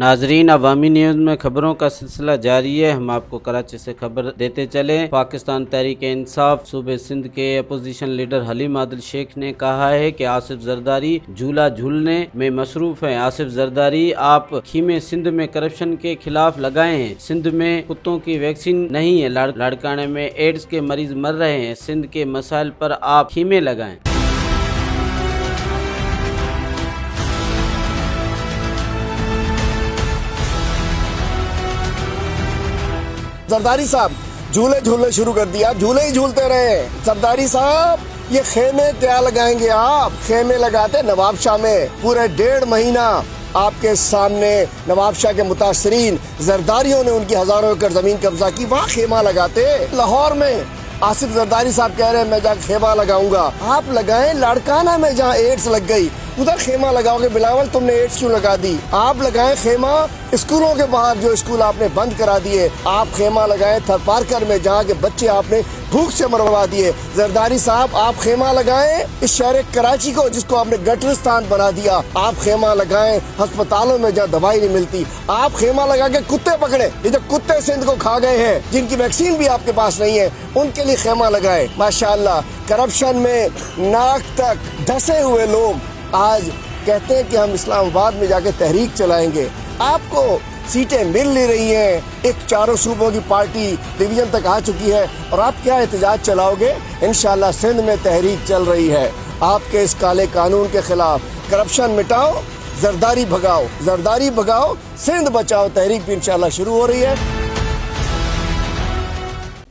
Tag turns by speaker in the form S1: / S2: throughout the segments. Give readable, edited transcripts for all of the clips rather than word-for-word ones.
S1: नाजरीन, अवामी न्यूज़ में खबरों का सिलसिला जारी है। हम आपको कराची से खबर देते चले। पाकिस्तान तहरीक इंसाफ सूबे सिंध के अपोजिशन लीडर हलीम आदिल शेख ने कहा है कि आसिफ जरदारी झूला झूलने में मसरूफ है। आसिफ जरदारी, आप खीमे सिंध में करप्शन के खिलाफ लगाए हैं। सिंध में कुत्तों की वैक्सीन नहीं है, लाड़काने में एड्स के मरीज मर रहे हैं। सिंध के मसाइल पर आप खीमे लगाएं।
S2: जरदारी साहब झूले झूलने शुरू कर दिया, झूले ही झूलते रहे। जरदारी साहब, ये खेमे क्या लगाएंगे आप? खेमे लगाते नवाब शाह में पूरे 1.5 महीना आपके सामने नवाब शाह के मुतासरीन जरदारियों ने उनकी हजारों एकड़ जमीन कब्जा की, वहाँ खेमा लगाते। लाहौर में आसिफ जरदारी साहब कह रहे हैं मैं जहाँ खेमा लगाऊंगा। आप लगाएं लाड़काना में जहाँ एड्स लग गई, उधर खेमा लगाओगे। बिलावल, तुमने एड्स क्यों लगा दी? आप लगाएं खेमा स्कूलों के बाहर, जो स्कूल आपने बंद करा दिए। आप खेमा लगाएं थरपारकर में, जहाँ के बच्चे आपने भूख से मरवा दिए। जरदारी साहब, आप खेमा लगाएं इस शहर कराची को, जिसको आपने गटरिस्तान बना दिया। आप खेमा लगाएं अस्पतालों में जहाँ दवाई नहीं मिलती। आप खेमा लगा के कुत्ते पकड़े, ये जो कुत्ते सिंध को खा गए हैं, जिनकी वैक्सीन भी आपके पास नहीं है, उनके लिए खेमा लगाएं। माशाअल्लाह, करप्शन में नाक तक धसे हुए लोग आज कहते हैं कि हम इस्लामाबाद में जाके तहरीक चलाएंगे। आपको सीटें मिल नहीं रही हैं, एक 4 सूबों की पार्टी डिवीजन तक आ चुकी है, और आप क्या एहतजाज चलाओगे? इंशाल्लाह सिंध में तहरीक चल रही है आपके इस काले कानून के खिलाफ। करप्शन मिटाओ, जरदारी भगाओ, जरदारी भगाओ, सिंध बचाओ। तहरीक भी इंशाल्लाह शुरू हो रही है।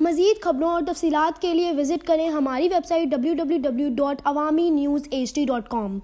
S3: मज़ीद खबरों और तफसीलात के लिए विजिट करें हमारी वेबसाइट www.awamiNewsHD.com।